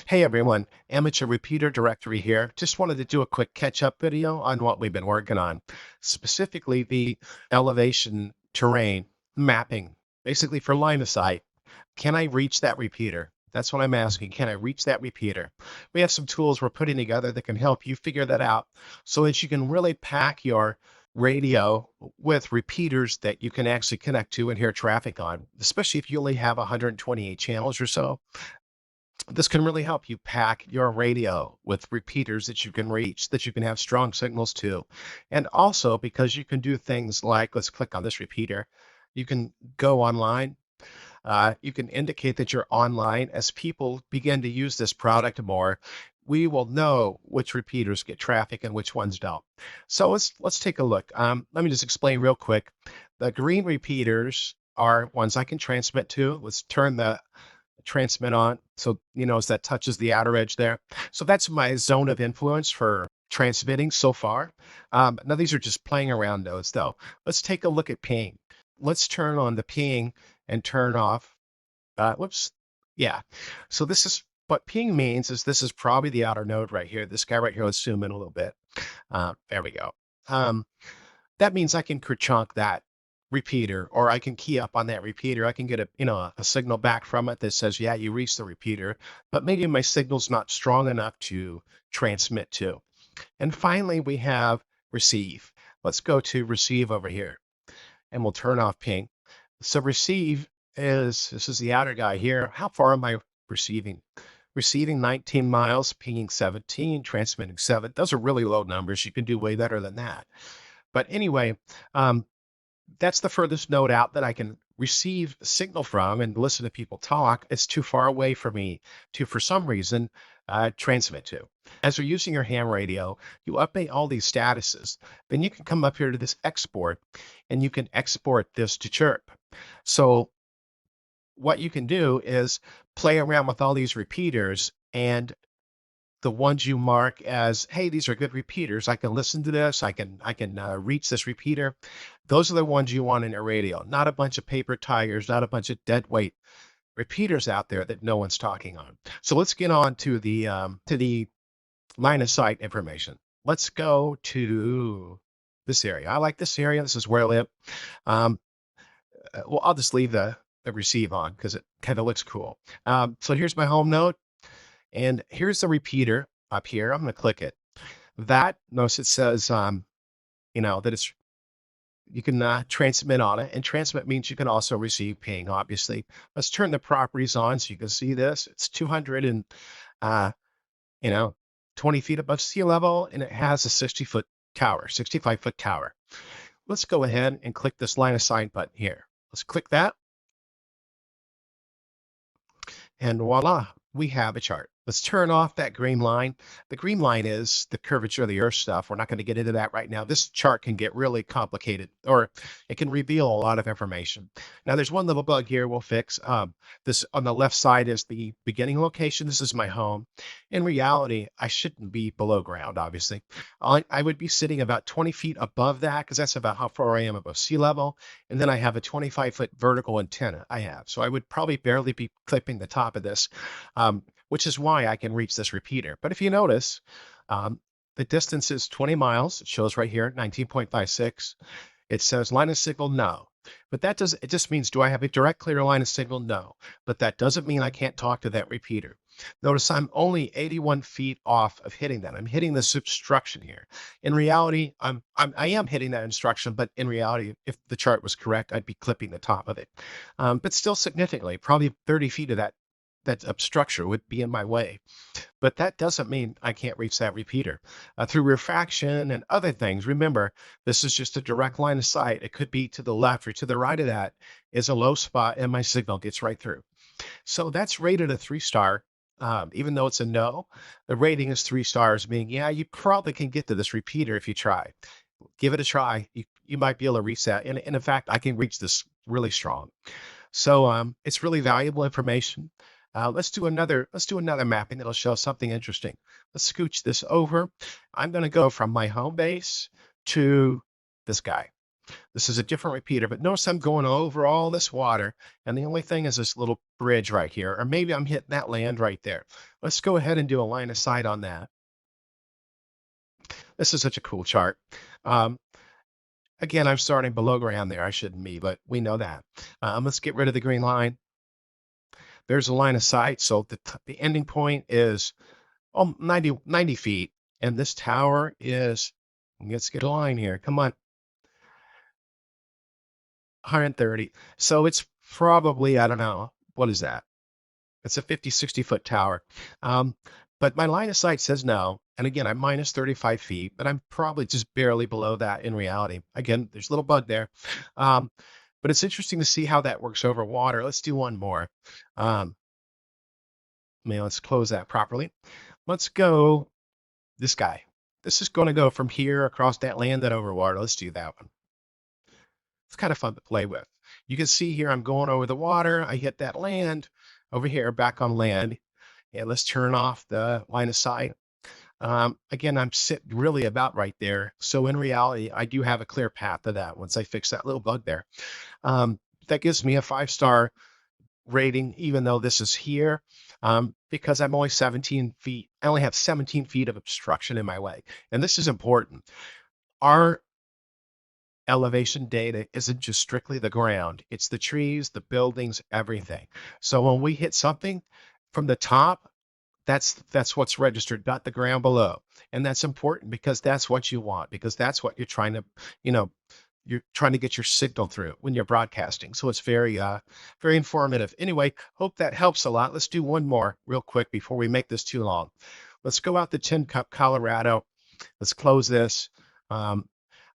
Hey everyone, Amateur Repeater Directory here. Just wanted to do a quick catch-up video on what we've been working on, specifically the elevation terrain mapping, basically for line of sight. Can I reach that repeater? That's what I'm asking. Can I reach that repeater? We have some tools we're putting together that can help you figure that out so that you can really pack your radio with repeaters that you can actually connect to and hear traffic on, especially if you only have 128 channels or so. This can really help you pack your radio with repeaters that you can reach, that you can have strong signals to. And also because you can do things like, let's click on this repeater. You can go online. You can indicate that you're online. As people begin to use this product more, we will know which repeaters get traffic and which ones don't. So let's take a look. Let me just explain real quick. The green repeaters are ones I can transmit to. Let's turn the transmit on. So, as that touches the outer edge there. So that's my zone of influence for transmitting so far. Now these are just playing around nodes though. Let's take a look at ping. Let's turn on the ping and turn off. Whoops. Yeah. So this is what ping means is this is probably the outer node right here. This guy right here, let's zoom in a little bit. There we go. That means I can kerchunk that repeater, or I can key up on that repeater. I can get a signal back from it that says, yeah, you reached the repeater, but maybe my signal's not strong enough to transmit to. And finally, we have receive. Let's go to receive over here and we'll turn off ping. So receive this is the outer guy here. How far am I receiving? Receiving 19 miles, pinging 17, transmitting 7. Those are really low numbers. You can do way better than that. But anyway, that's the furthest node out that I can receive signal from and listen to people talk. It's too far away for me to, for some reason, transmit to. As you're using your ham radio, you update all these statuses. Then you can come up here to this export, and you can export this to chirp. So what you can do is play around with all these repeaters, and the ones you mark as, hey, these are good repeaters. I can listen to this. I can reach this repeater. Those are the ones you want in your radio, not a bunch of paper tigers, not a bunch of dead weight repeaters out there that no one's talking on. So let's get on to the line of sight information. Let's go to this area. I like this area. This is where I live. Well, I'll just leave the receive on because it kind of looks cool. So here's my home node. And here's the repeater up here. I'm going to click it. Notice it says, that it's, you can transmit on it. And transmit means you can also receive ping, obviously. Let's turn the properties on so you can see this. It's 200 and, 20 feet above sea level, and it has a 65-foot tower. Let's go ahead and click this line of sight button here. Let's click that. And voila, we have a chart. Let's turn off that green line. The green line is the curvature of the Earth stuff. We're not going to get into that right now. This chart can get really complicated, or it can reveal a lot of information. Now, there's one little bug here we'll fix. This on the left side is the beginning location. This is my home. In reality, I shouldn't be below ground, obviously. I would be sitting about 20 feet above that because that's about how far I am above sea level. And then I have a 25-foot vertical antenna I have. So I would probably barely be clipping the top of this. Which is why I can reach this repeater. But if you notice, the distance is 20 miles. It shows right here, 19.56. It says line of signal, no. But it just means, do I have a direct clear line of signal? No. But that doesn't mean I can't talk to that repeater. Notice I'm only 81 feet off of hitting that. I'm hitting this obstruction here. In reality, I am hitting that obstruction, but in reality, if the chart was correct, I'd be clipping the top of it. But still significantly, probably 30 feet of that structure would be in my way. But that doesn't mean I can't reach that repeater. Through refraction and other things, remember, this is just a direct line of sight. It could be to the left or to the right of that is a low spot and my signal gets right through. So that's rated a 3-star. Even though it's a no, the rating is 3 stars, meaning, yeah, you probably can get to this repeater if you try. Give it a try. You might be able to reach that. And in fact, I can reach this really strong. So it's really valuable information. Let's do another mapping that'll show something interesting. Let's scooch this over. I'm going to go from my home base to this guy. This is a different repeater, but notice I'm going over all this water, and the only thing is this little bridge right here, or maybe I'm hitting that land right there. Let's go ahead and do a line of sight on that. This is such a cool chart. Um, Again, I'm starting below ground there. I shouldn't be, but we know that. Let's get rid of the green line. There's a line of sight. So the ending point is 90 feet. And this tower is, let's get a line here. Come on. 130. So it's probably, I don't know, what is that? It's a 50, 60-foot tower. But my line of sight says no. And again, I'm minus 35 feet, but I'm probably just barely below that in reality. Again, there's a little bug there. But it's interesting to see how that works over water. Let's do one more. Let's close that properly. Let's go this guy. This is going to go from here across that land and over water. Let's do that one. It's kind of fun to play with. You can see here I'm going over the water. I hit that land over here, back on land. And let's turn off the line of sight. Again, I'm sitting really about right there. So in reality, I do have a clear path to that once I fix that little bug there. That gives me a 5-star rating, even though this is here, because I'm only 17 feet. I only have 17 feet of obstruction in my way. And this is important. Our elevation data isn't just strictly the ground. It's the trees, the buildings, everything. So when we hit something from the top, that's what's registered, not the ground below. And that's important because that's what you want, because that's what you're trying to, you're trying to get your signal through when you're broadcasting. So it's very, very informative. Anyway, hope that helps a lot. Let's do one more real quick before we make this too long. Let's go out to Tin Cup, Colorado. Let's close this.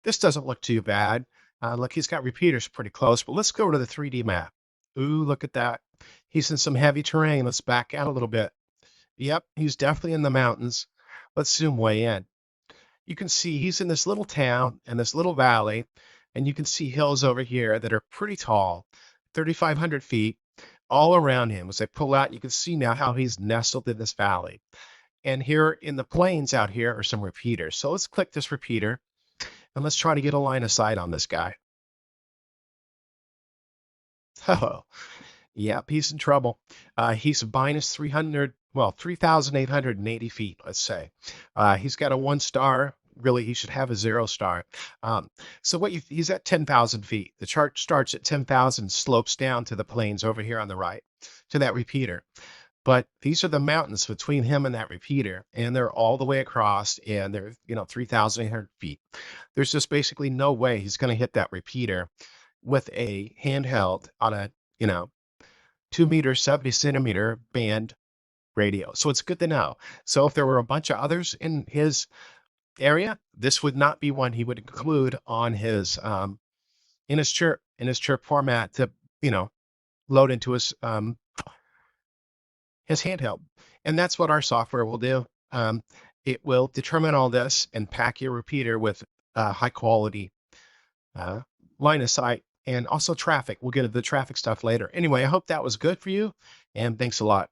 This doesn't look too bad. Look, he's got repeaters pretty close, but let's go to the 3D map. Ooh, look at that. He's in some heavy terrain. Let's back out a little bit. Yep, he's definitely in the mountains. Let's zoom way in. You can see he's in this little town and this little valley, and you can see hills over here that are pretty tall, 3,500 feet, all around him. As I pull out, you can see now how he's nestled in this valley. And here in the plains out here are some repeaters. So let's click this repeater, and let's try to get a line of sight on this guy. Oh, yep, he's in trouble. He's minus 3,880 feet, let's say. He's got a 1-star. Really, he should have a 0-star. So he's at 10,000 feet. The chart starts at 10,000, slopes down to the plains over here on the right, to that repeater. But these are the mountains between him and that repeater, and they're all the way across, and they're 3,800 feet. There's just basically no way he's going to hit that repeater with a handheld on a 2-meter, 70-centimeter band radio. So it's good to know. So if there were a bunch of others in his area, this would not be one he would include on his in his chirp format to load into his handheld. And that's what our software will do. It will determine all this and pack your repeater with high quality line of sight and also traffic. We'll get to the traffic stuff later. Anyway, I hope that was good for you, and thanks a lot.